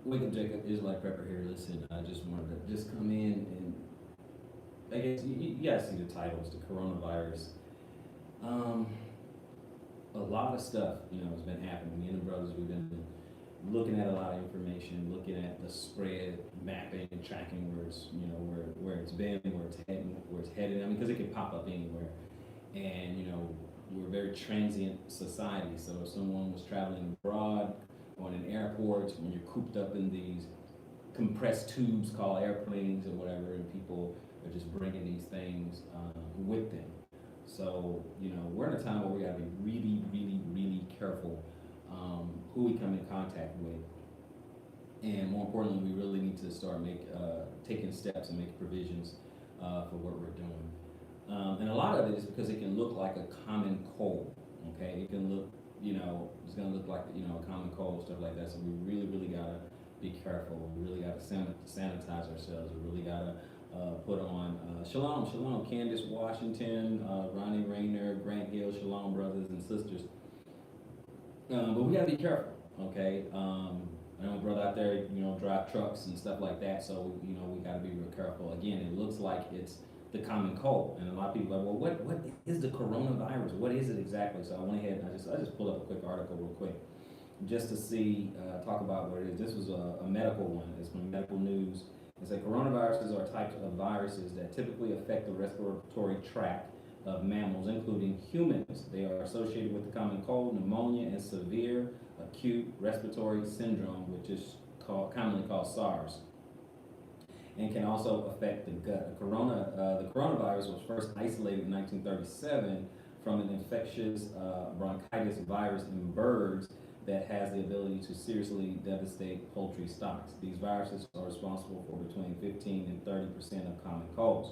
Wake up, Jacob. Israelite Prepper here. Listen, I just wanted to just come in and I guess you guys see the titles, the coronavirus. Um, a lot of stuff, has been happening. Me and the brothers, we've been looking at a lot of information, looking at the spread, mapping, and tracking where it's, where it's been, where it's headed. I mean, because it can pop up anywhere, and we're a very transient society. So if someone was traveling abroad, on an airport, when you're cooped up in these compressed tubes called airplanes or whatever, and people are just bringing these things with them. So, we're in a time where we got to be really, really, really careful who we come in contact with. And more importantly, we really need to start taking steps and making provisions for what we're doing. And a lot of it is because it can look like a common cold, okay? It can look, it's going to look like, a common cold, stuff like that. So we really, really got to be careful. We really got to sanitize ourselves. We really got to put on shalom, Candace Washington, Ronnie Rayner, Grant Hill, shalom, brothers and sisters. But we gotta be careful, okay? I know a brother out there, drive trucks and stuff like that, so we gotta be real careful. Again, it looks like it's the common cold, and a lot of people are like, well, what is the coronavirus? What is it exactly? So I went ahead and I just pulled up a quick article real quick, just to see, talk about what it is. This was a medical one. It's from Medical News. It said coronaviruses are types of viruses that typically affect the respiratory tract of mammals, including humans. They are associated with the common cold, pneumonia, and severe acute respiratory syndrome, which is commonly called SARS, and can also affect the gut. The coronavirus was first isolated in 1937 from an infectious bronchitis virus in birds that has the ability to seriously devastate poultry stocks. These viruses are responsible for between 15 and 30% of common colds.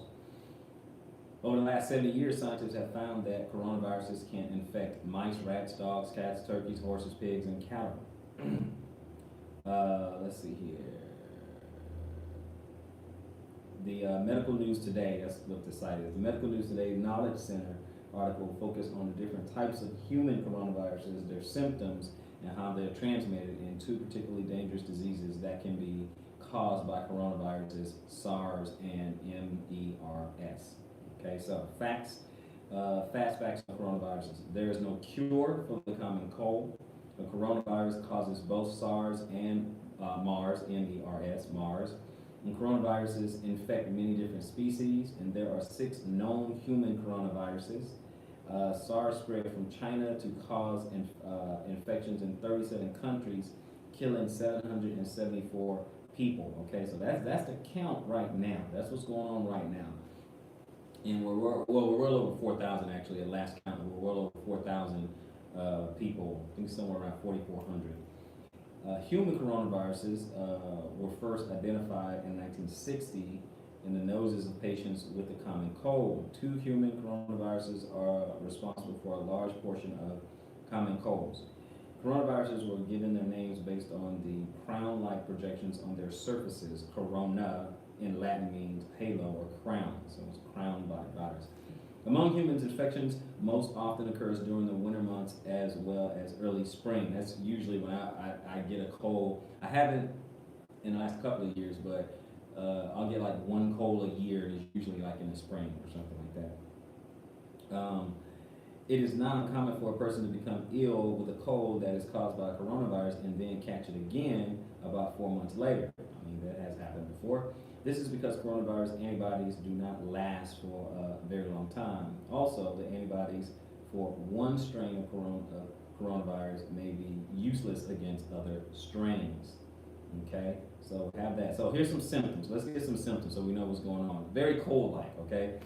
Over the last 70 years, scientists have found that coronaviruses can infect mice, rats, dogs, cats, turkeys, horses, pigs, and cattle. Let's see here. The Medical News Today, that's what the site is. The Medical News Today Knowledge Center article focused on the different types of human coronaviruses, their symptoms, and how they're transmitted in two particularly dangerous diseases that can be caused by coronaviruses, SARS and MERS. Okay, so fast facts on coronaviruses. There is no cure for the common cold. The coronavirus causes both SARS and MERS, MERS, MERS. And coronaviruses infect many different species, and there are 6 known human coronaviruses. SARS spread from China to cause infections in 37 countries, killing 774 people. Okay, so that's the count right now. That's what's going on right now. And we're well over 4,000 actually at last count. We're well over 4,000 people. I think somewhere around 4,400. Human coronaviruses were first identified in 1960 in the noses of patients with the common cold. 2 human coronaviruses are responsible for a large portion of common colds. Coronaviruses were given their names based on the crown-like projections on their surfaces. Corona in Latin means halo or crown, so it's crown-like virus. Among humans, infections most often occurs during the winter months as well as early spring. That's usually when I get a cold. I haven't in the last couple of years, but I'll get like one cold a year. It's usually like in the spring or something like that. It is not uncommon for a person to become ill with a cold that is caused by coronavirus and then catch it again about 4 months later. I mean, that has happened before. This is because coronavirus antibodies do not last for a very long time. Also, the antibodies for one strain of coronavirus may be useless against other strains. Okay, so have that. So here's some symptoms. Let's get some symptoms so we know what's going on. Very cold-like, okay?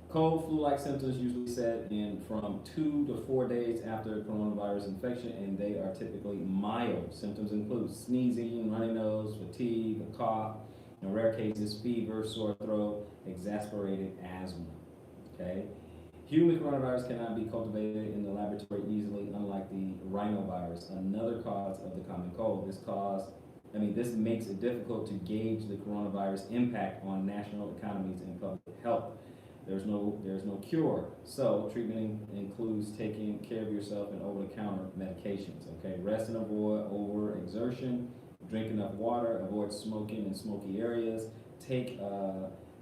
Cold, flu-like symptoms usually set in from 2 to 4 days after coronavirus infection, and they are typically mild. Symptoms include sneezing, runny nose, fatigue, a cough, in rare cases, fever, sore throat, exasperated asthma. Okay? Human coronavirus cannot be cultivated in the laboratory easily, unlike the rhinovirus, another cause of the common cold. This makes it difficult to gauge the coronavirus impact on national economies and public health. There's no cure, so treatment includes taking care of yourself and over-the-counter medications. Okay, rest and avoid overexertion. drink enough water, avoid smoking in smoky areas, take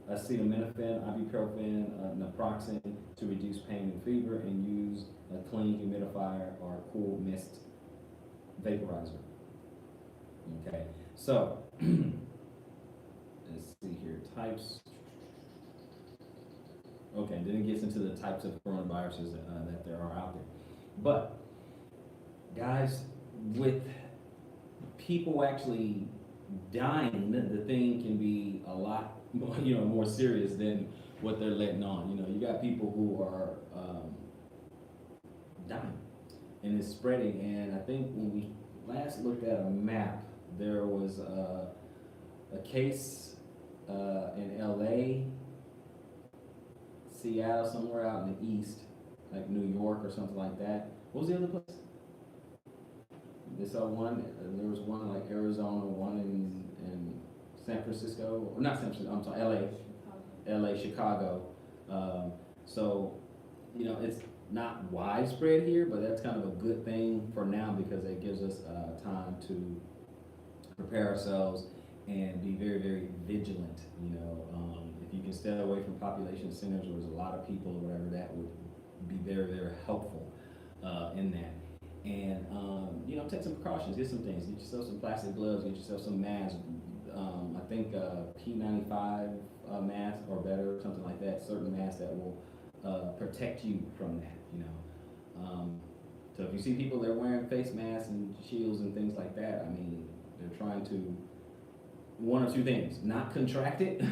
acetaminophen, ibuprofen, naproxen to reduce pain and fever, and use a clean humidifier or cool mist vaporizer. Okay, so let's see here, types. Okay, then it gets into the types of coronaviruses that there are out there. But guys, with people actually dying, the thing can be a lot more, more serious than what they're letting on. You got people who are dying, and it's spreading. And I think when we last looked at a map, there was a case in LA, Seattle, somewhere out in the east, like New York or something like that. What was the other place? They saw one. There was one in like Arizona, one in San Francisco, or not San Francisco. I'm sorry, LA, Chicago. So, it's not widespread here, but that's kind of a good thing for now because it gives us time to prepare ourselves and be very, very vigilant. If you can stay away from population centers where there's a lot of people or whatever, that would be very, very helpful in that. And take some precautions, get some things, get yourself some plastic gloves, get yourself some masks. I think P95 masks or better, something like that, certain masks that will protect you from that, So if you see people that are wearing face masks and shields and things like that, they're trying to, one or two things, not contract it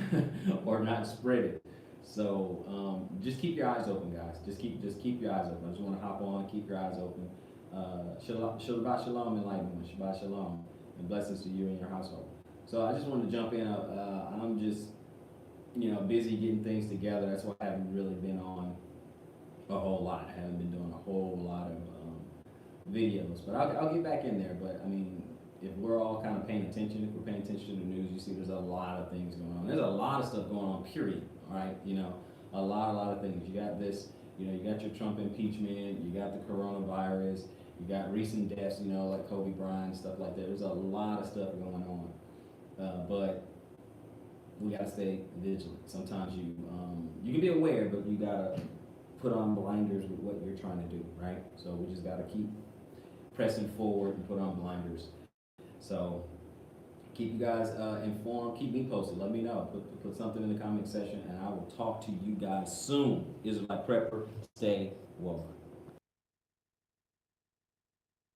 or not spread it. So just keep your eyes open, guys. Just keep your eyes open. I just want to hop on, keep your eyes open. Shabbat shalom, enlightenment. Shabbat shalom, and blessings to you and your household. So I just wanted to jump in. I'm just, busy getting things together. That's why I haven't really been on a whole lot. I haven't been doing a whole lot of videos, but I'll get back in there. But if we're all kind of paying attention, if we're paying attention to the news, you see there's a lot of things going on. There's a lot of stuff going on, period. All right, a lot of things. You got this, you got your Trump impeachment, you got the coronavirus, you got recent deaths, like Kobe Bryant, stuff like that. There's a lot of stuff going on. But we gotta stay vigilant. Sometimes you can be aware, but you gotta put on blinders with what you're trying to do, right? So we just gotta keep pressing forward and put on blinders. So keep you guys informed. Keep me posted. Let me know. Put something in the comment section, and I will talk to you guys soon. Israelite Prepper, stay woke.